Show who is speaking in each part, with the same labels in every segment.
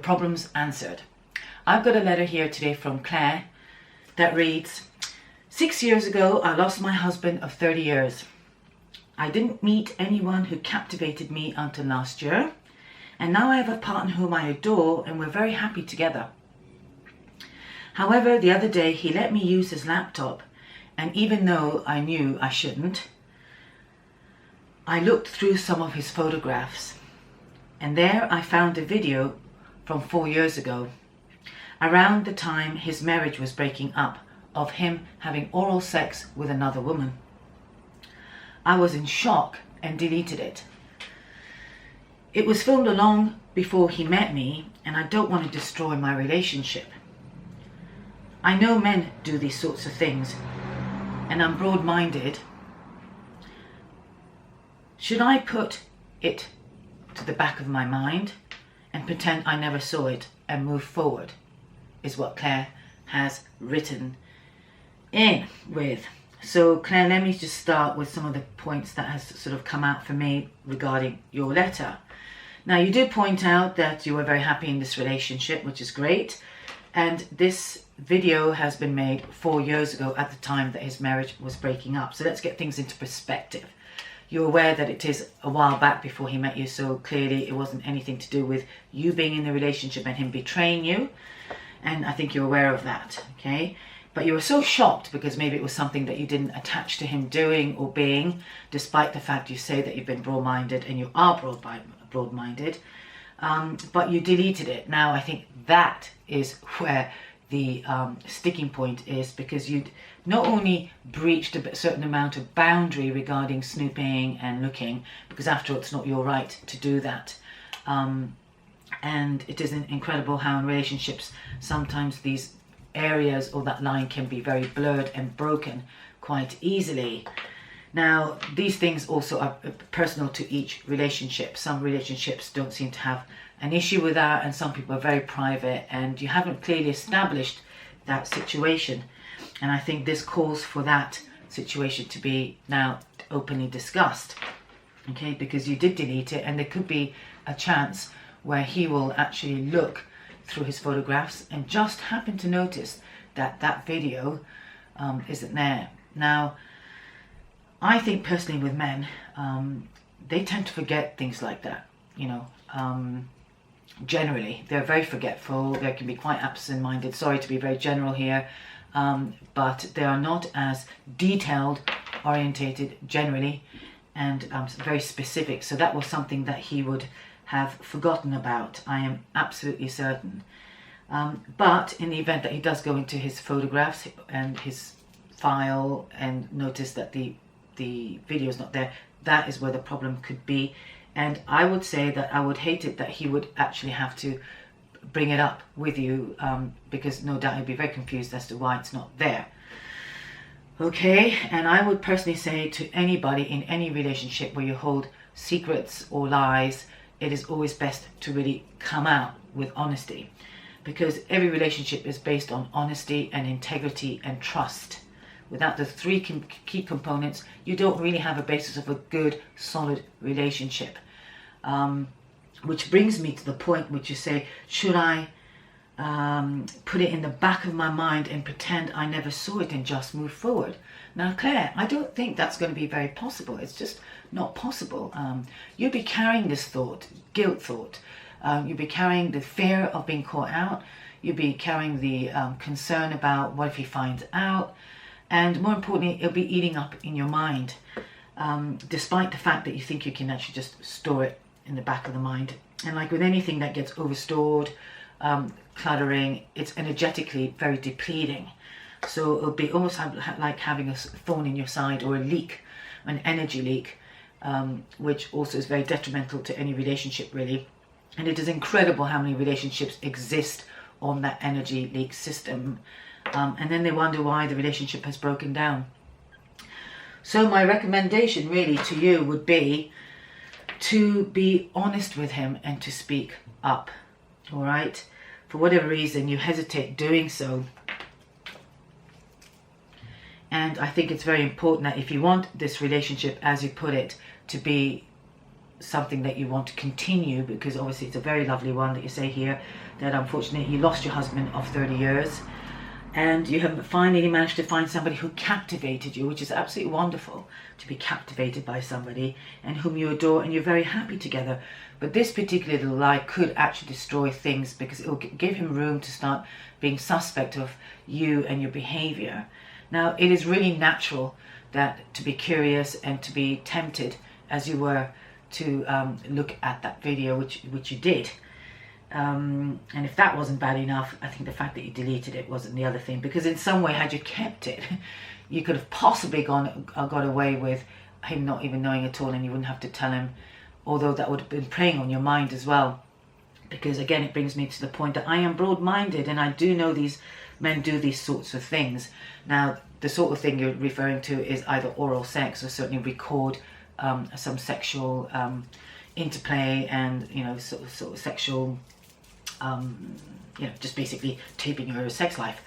Speaker 1: problems answered. I've got a letter here today from Claire that reads, 6 years ago, I lost my husband of 30 years. I didn't meet anyone who captivated me until last year, and now I have a partner whom I adore and we're very happy together. However, the other day he let me use his laptop, and even though I knew I shouldn't, I looked through some of his photographs, and there I found a video from 4 years ago, around the time his marriage was breaking up, of him having oral sex with another woman. I was in shock and deleted it. It was filmed long before he met me, and I don't want to destroy my relationship. I know men do these sorts of things, and I'm broad-minded. Should I put it to the back of my mind and pretend I never saw it and move forward? Is what Claire has written in with. So Claire, let me just start with some of the points that has sort of come out for me regarding your letter. Now, you do point out that you were very happy in this relationship, which is great. And this video has been made 4 years ago at the time that his marriage was breaking up. So let's get things into perspective. You're aware that it is a while back before he met you, so clearly it wasn't anything to do with you being in the relationship and him betraying you. And I think you're aware of that, okay? But you were so shocked because maybe it was something that you didn't attach to him doing or being, despite the fact you say that you've been broad-minded and you are broad-minded, but you deleted it. Now, I think that is where the sticking point is, because you'd not only breached a certain amount of boundary regarding snooping and looking, because after all, it's not your right to do that. And it is incredible how in relationships, sometimes these areas or that line can be very blurred and broken quite easily. Now, these things also are personal to each relationship. Some relationships don't seem to have an issue with that, and some people are very private, and you haven't clearly established that situation. And I think this calls for that situation to be now openly discussed, okay? Because you did delete it, and there could be a chance where he will actually look through his photographs and just happen to notice that that video isn't there. Now, I think personally with men, they tend to forget things like that, you know. Generally, they're very forgetful. They can be quite absent-minded. Sorry to be very general here, but they are not as detailed orientated generally, and very specific. So that was something that he would have forgotten about, I am absolutely certain. But in the event that he does go into his photographs and his file and notice that the video is not there, that is where the problem could be. And I would say that I would hate it that he would actually have to bring it up with you, because no doubt he'd be very confused as to why it's not there. Okay, and I would personally say to anybody in any relationship where you hold secrets or lies, it is always best to really come out with honesty, because every relationship is based on honesty and integrity and trust. Without the three key components, you don't really have a basis of a good, solid relationship. Which brings me to the point which you say, should I put it in the back of my mind and pretend I never saw it and just move forward? Now, Claire, I don't think that's going to be very possible. It's just not possible. You'll be carrying this thought, guilt thought. You'll be carrying the fear of being caught out. You'll be carrying the concern about what if he finds out. And more importantly, it'll be eating up in your mind, despite the fact that you think you can actually just store it in the back of the mind. And like with anything that gets overstored, cluttering, it's energetically very depleting. So it'll be almost like having a thorn in your side, or a leak, an energy leak, which also is very detrimental to any relationship, really. And it is incredible how many relationships exist on that energy leak system. And then they wonder why the relationship has broken down. So my recommendation really to you would be to be honest with him and to speak up, all right? For whatever reason you hesitate doing so. And I think it's very important that if you want this relationship, as you put it, to be something that you want to continue, because obviously it's a very lovely one that you say here that unfortunately you lost your husband of 30 years and you have finally managed to find somebody who captivated you, which is absolutely wonderful, to be captivated by somebody and whom you adore and you're very happy together. But this particular little lie could actually destroy things, because it will give him room to start being suspect of you and your behavior. Now, it is really natural that to be curious and to be tempted, as you were, to look at that video, which you did. And if that wasn't bad enough, I think the fact that you deleted it wasn't the other thing, because in some way, had you kept it, you could have possibly got away with him not even knowing at all, and you wouldn't have to tell him, although that would have been preying on your mind as well. Because again, it brings me to the point that I am broad-minded, and I do know these men do these sorts of things. Now, the sort of thing you're referring to is either oral sex or certainly record some sexual interplay and, you know, sort of sexual, you know, just basically taping your sex life.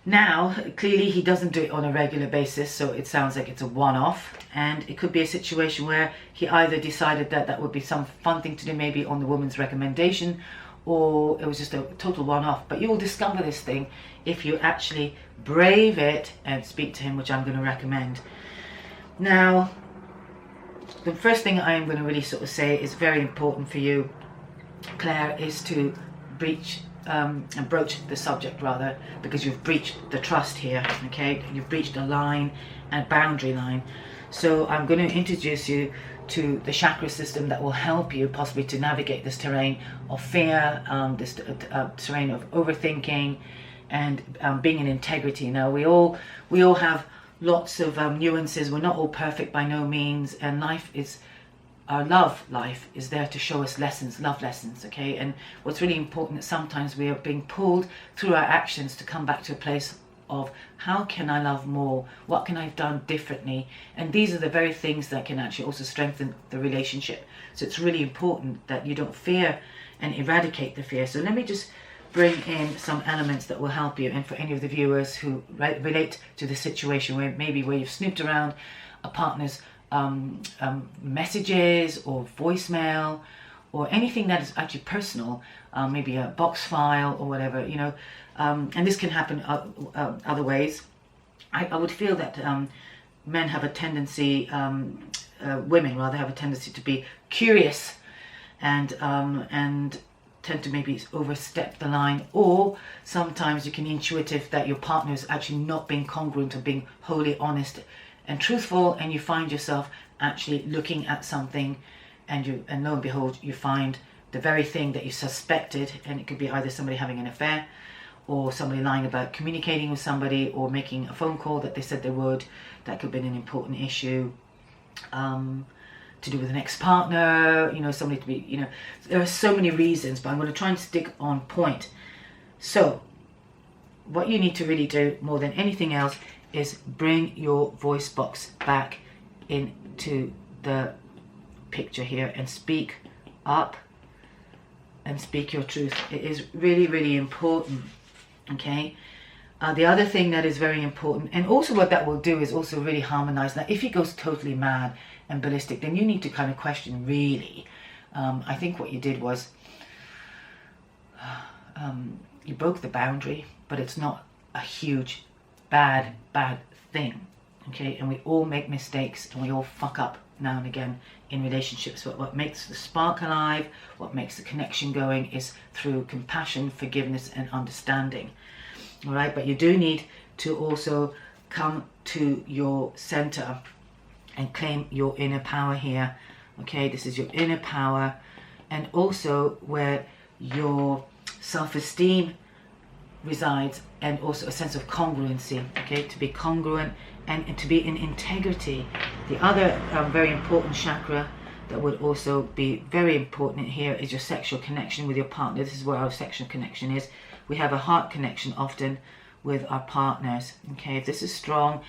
Speaker 1: Now, clearly he doesn't do it on a regular basis, so it sounds like it's a one-off, and it could be a situation where he either decided that that would be some fun thing to do, maybe on the woman's recommendation, or it was just a total one-off. But you will discover this thing if you actually brave it and speak to him, which I'm going to recommend. Now, the first thing I am going to really sort of say is very important for you, Claire, is to breach and broach the subject rather, because you've breached the trust here, okay? You've breached a line, a boundary line. So I'm going to introduce you to the chakra system that will help you possibly to navigate this terrain of fear, this terrain of overthinking, and being in integrity. Now we all have lots of nuances. We're not all perfect by no means, and life is, our love life is there to show us lessons, love lessons, okay? And what's really important is sometimes we are being pulled through our actions to come back to a place of how can I love more? What can I have done differently? And these are the very things that can actually also strengthen the relationship. So it's really important that you don't fear and eradicate the fear. So let me just bring in some elements that will help you. And for any of the viewers who relate to the situation where maybe where you've snooped around a partner's messages or voicemail or anything that is actually personal, maybe a box file or whatever, you know, and this can happen other ways. I would feel that men have a tendency, women rather have a tendency to be curious and tend to maybe overstep the line, or sometimes you can be intuitive that your partner is actually not being congruent or being wholly honest and truthful, and you find yourself actually looking at something and lo and behold you find the very thing that you suspected, and it could be either somebody having an affair or somebody lying about communicating with somebody or making a phone call that they said they would. That could have been an important issue to do with an ex-partner, you know, somebody to be, you know, there are so many reasons, but I'm going to try and stick on point. So what you need to really do more than anything else is bring your voice box back into the picture here and speak up and speak your truth. It is really, really important, okay? The other thing that is very important, and also what that will do is also really harmonize. Now, if he goes totally mad and ballistic, then you need to kind of question, really. I think what you did was you broke the boundary, but it's not a huge bad thing, okay? And we all make mistakes and we all fuck up now and again in relationships. But what makes the spark alive, what makes the connection going, is through compassion, forgiveness and understanding. All right, but you do need to also come to your center and claim your inner power here. Okay, this is your inner power, and also where your self-esteem resides, and also a sense of congruency, okay, to be congruent and to be in integrity. The other very important chakra that would also be very important here is your sexual connection with your partner. This is where our sexual connection is. We have a heart connection often with our partners, okay? If this is strong,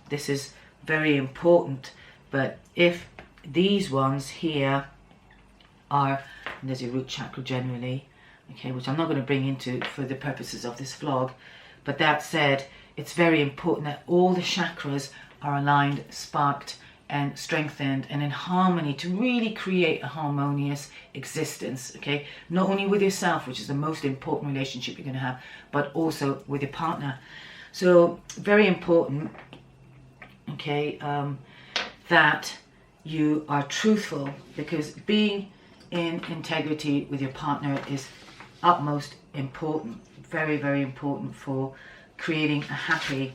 Speaker 1: this is very important. But if these ones here are, and there's your root chakra generally, okay, which I'm not going to bring into for the purposes of this vlog, but that said, it's very important that all the chakras are aligned, sparked, and strengthened and in harmony to really create a harmonious existence, okay? Not only with yourself, which is the most important relationship you're going to have, but also with your partner. So very important, okay, that you are truthful, because being in integrity with your partner is utmost important, very, very important for creating a happy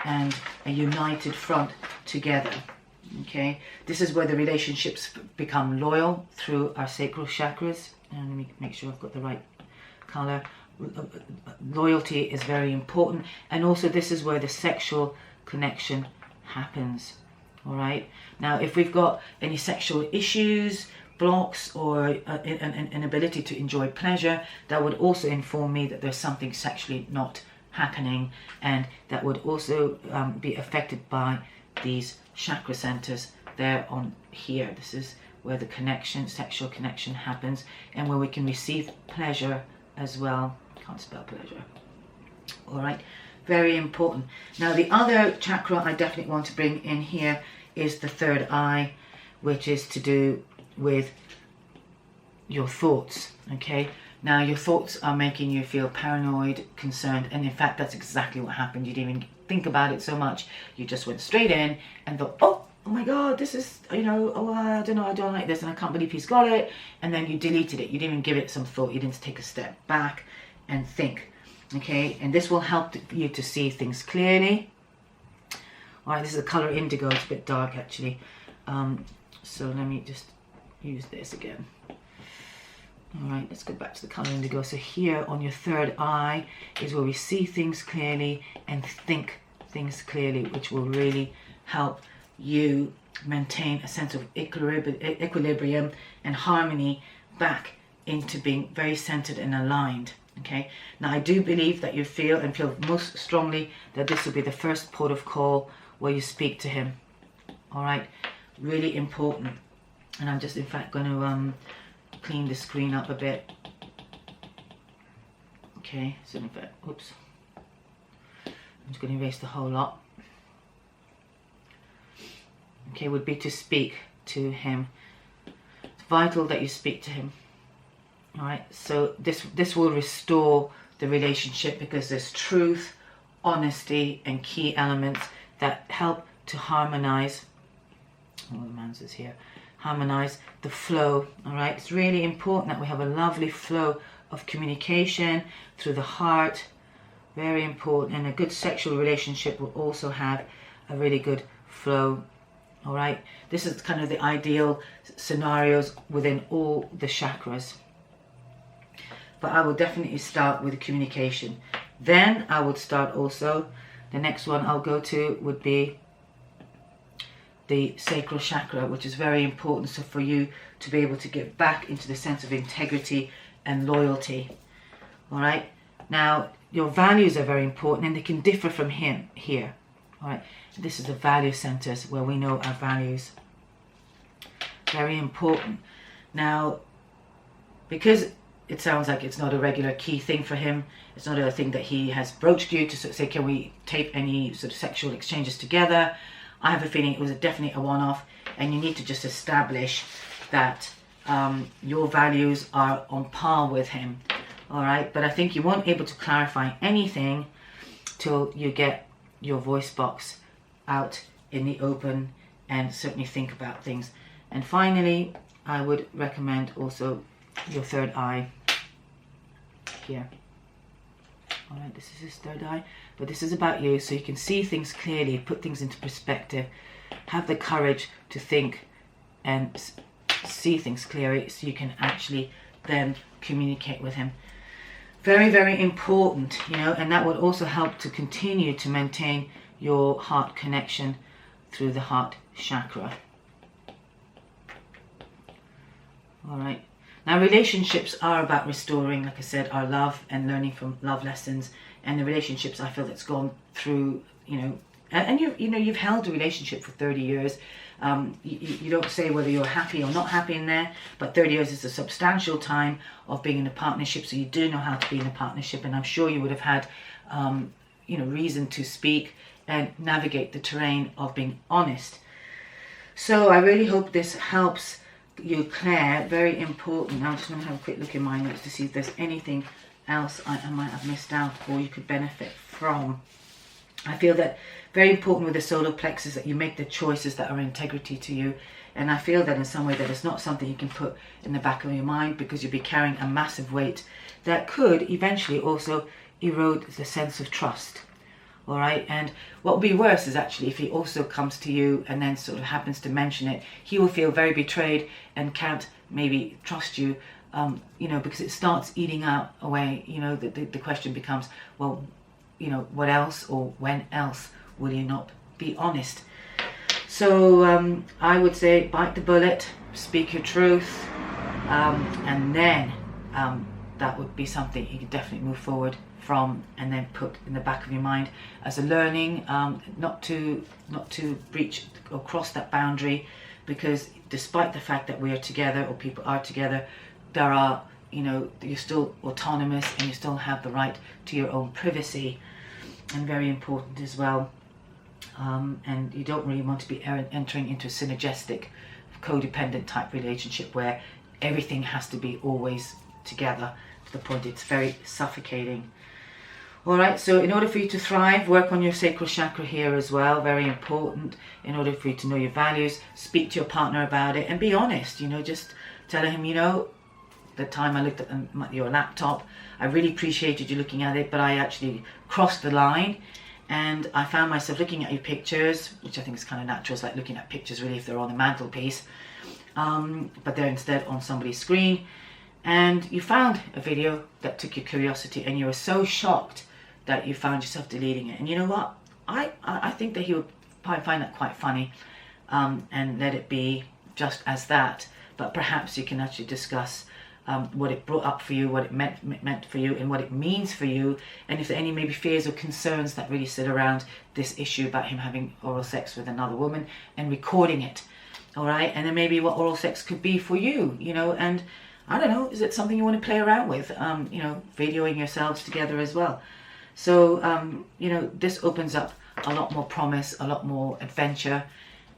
Speaker 1: and a united front together. Okay, this is where the relationships become loyal through our sacral chakras. And let me make sure I've got the right color. Loyalty is very important, and also this is where the sexual connection happens. All right, now if we've got any sexual issues, blocks, or an inability to enjoy pleasure, that would also inform me that there's something sexually not happening, and that would also be affected by these chakra centers there on here. This is where the connection, sexual connection happens, and where we can receive pleasure as well. Can't spell pleasure. All right, very important. Now the other chakra I definitely want to bring in here is the third eye, which is to do with your thoughts. Okay, now your thoughts are making you feel paranoid, concerned, and in fact that's exactly what happened. You didn't even think about it so much, you just went straight in and thought, oh my god, this is, you know, oh, I don't know, I don't like this and I can't believe he's got it, and then you deleted it. You didn't even give it some thought. You didn't take a step back and think. Okay, and this will help you to see things clearly. All right, this is the color indigo. It's a bit dark actually, so let me just use this again. All right, let's go back to the color indigo. So here on your third eye is where we see things clearly and think things clearly, which will really help you maintain a sense of equilibrium and harmony back into being very centered and aligned. Okay, now I do believe that you feel most strongly that this will be the first port of call where you speak to him. All right, really important. And I'm just in fact going to clean the screen up a bit. Okay, so in fact, oops, I'm just going to erase the whole lot. Okay, would be to speak to him. It's vital that you speak to him. All right, so this will restore the relationship, because there's truth, honesty, and key elements that help to harmonize. Oh, the man's is here. Harmonize the flow. All right, it's really important that we have a lovely flow of communication through the heart. Very important. And a good sexual relationship will also have a really good flow. All right, this is kind of the ideal scenarios within all the chakras. But I will definitely start with the communication. Then I would start also, the next one I'll go to would be the sacral chakra, which is very important. So for you to be able to get back into the sense of integrity and loyalty. All right, now your values are very important, and they can differ from him here. All right, this is the value centers where we know our values. Very important. Now, because it sounds like it's not a regular key thing for him, it's not a thing that he has broached you to sort of say, can we tape any sort of sexual exchanges together? I have a feeling it was definitely a one-off, and you need to just establish that your values are on par with him. All right, but I think you won't be able to clarify anything till you get your voice box out in the open and certainly think about things. And finally, I would recommend also your third eye here. All right, this is his third eye, but this is about you, so you can see things clearly, put things into perspective, have the courage to think and see things clearly, so you can actually then communicate with him. Very, very important, you know, and that would also help to continue to maintain your heart connection through the heart chakra. All right. Now, relationships are about restoring, like I said, our love and learning from love lessons. And the relationships, I feel, that's gone through, you know, and you've held a relationship for 30 years. You don't say whether you're happy or not happy in there, but 30 years is a substantial time of being in a partnership. So you do know how to be in a partnership, and I'm sure you would have had, you know, reason to speak and navigate the terrain of being honest. So I really hope this helps you, Claire. Very important. I'm just going to have a quick look in my notes to see if there's anything else I might have missed out or you could benefit from. I feel that very important with the solar plexus that you make the choices that are integrity to you. And I feel that in some way that it's not something you can put in the back of your mind, because you'll be carrying a massive weight that could eventually also erode the sense of trust. All right, and what would be worse is actually if he also comes to you and then sort of happens to mention it, he will feel very betrayed and can't maybe trust you, you know, because it starts eating out away. You know, the question becomes, well, you know, what else or when else will you not be honest? So I would say bite the bullet, speak your truth, and then that would be something you could definitely move forward from, and then put in the back of your mind as a learning, not to breach or cross that boundary, because despite the fact that we are together or people are together, there are, you know, you're still autonomous and you still have the right to your own privacy, and very important as well. And you don't really want to be entering into a synergistic, codependent type relationship where everything has to be always together to the point it's very suffocating. Alright, so in order for you to thrive, work on your sacral chakra here as well, very important. In order for you to know your values, speak to your partner about it and be honest, you know, just tell him, you know, the time I looked at your laptop, I really appreciated you looking at it, but I actually crossed the line and I found myself looking at your pictures, which I think is kind of natural. It's like looking at pictures really if they're on the mantelpiece, but they're instead on somebody's screen. And you found a video that took your curiosity and you were so shocked that you found yourself deleting it. And you know what? I think that he would probably find that quite funny, and let it be just as that. But perhaps you can actually discuss what it brought up for you, what it meant for you, and what it means for you, and if there are any maybe fears or concerns that really sit around this issue about him having oral sex with another woman and recording it. All right, and then maybe what oral sex could be for you, you know, and I don't know, is it something you want to play around with, you know, videoing yourselves together as well. So, you know, this opens up a lot more promise, a lot more adventure,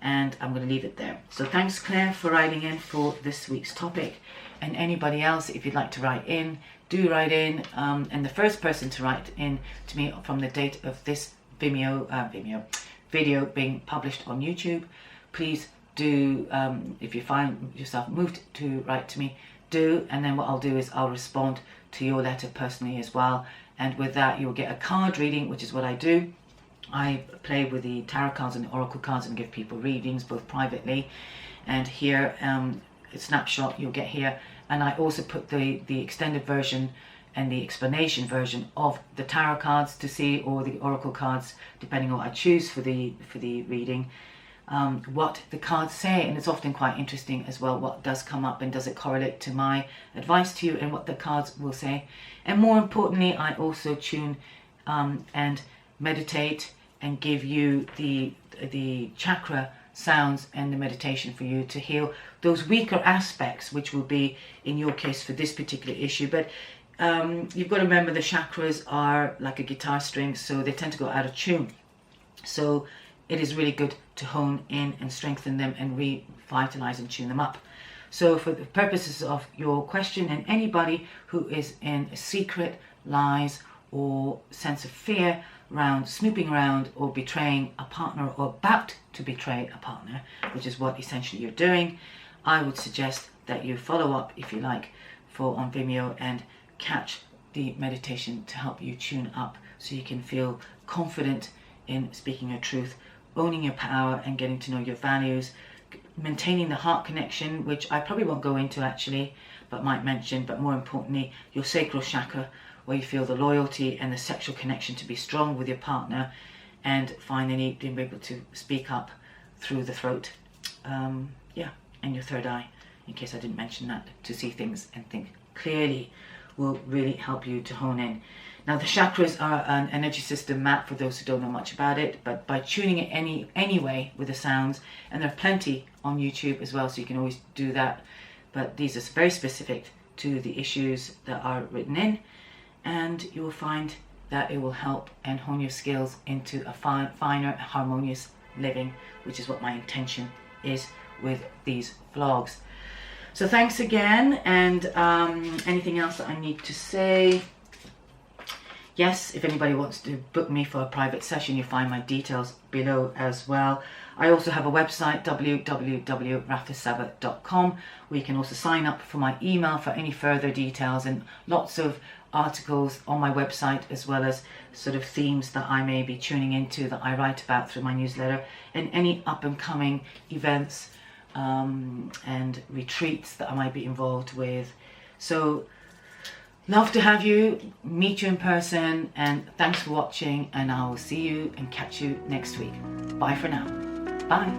Speaker 1: and I'm going to leave it there. So thanks, Claire, for writing in for this week's topic. And anybody else, if you'd like to write in, do write in. And the first person to write in to me from the date of this video being published on YouTube, please do, if you find yourself moved to write to me, do. And then what I'll do is I'll respond to your letter personally as well. And with that, you'll get a card reading, which is what I do. I play with the tarot cards and the oracle cards and give people readings, both privately. And here, a snapshot you'll get here. And I also put the extended version and the explanation version of the tarot cards to see, or the oracle cards, depending on what I choose for the reading, what the cards say. And it's often quite interesting as well what does come up, and does it correlate to my advice to you and what the cards will say. And more importantly, I also tune and meditate and give you the chakra sounds and the meditation for you to heal those weaker aspects, which will be in your case for this particular issue. But you've got to remember the chakras are like a guitar string, so they tend to go out of tune. So it is really good to hone in and strengthen them and revitalize and tune them up. So for the purposes of your question, and anybody who is in secret lies or sense of fear around snooping around or betraying a partner, or about to betray a partner, which is what essentially you're doing, I would suggest that you follow up, if you like, on Vimeo and catch the meditation to help you tune up so you can feel confident in speaking your truth, owning your power and getting to know your values, maintaining the heart connection, which I probably won't go into actually, but might mention, but more importantly, your sacral chakra, where you feel the loyalty and the sexual connection to be strong with your partner, and finally being able to speak up through the throat, and your third eye, in case I didn't mention that, to see things and think clearly, will really help you to hone in. Now the chakras are an energy system map for those who don't know much about it, but by tuning it anyway with the sounds, and there are plenty on YouTube as well, so you can always do that, but these are very specific to the issues that are written in, and you will find that it will help and hone your skills into a finer, harmonious living, which is what my intention is with these vlogs. So thanks again, and anything else that I need to say? Yes, if anybody wants to book me for a private session, you find my details below as well. I also have a website, www.rafasabbagh.com, where you can also sign up for my email for any further details, and lots of articles on my website, as well as sort of themes that I may be tuning into that I write about through my newsletter, and any up and coming events and retreats that I might be involved with. So love to have you, meet you in person, and thanks for watching, and I will see you and catch you next week. Bye for now. Bye.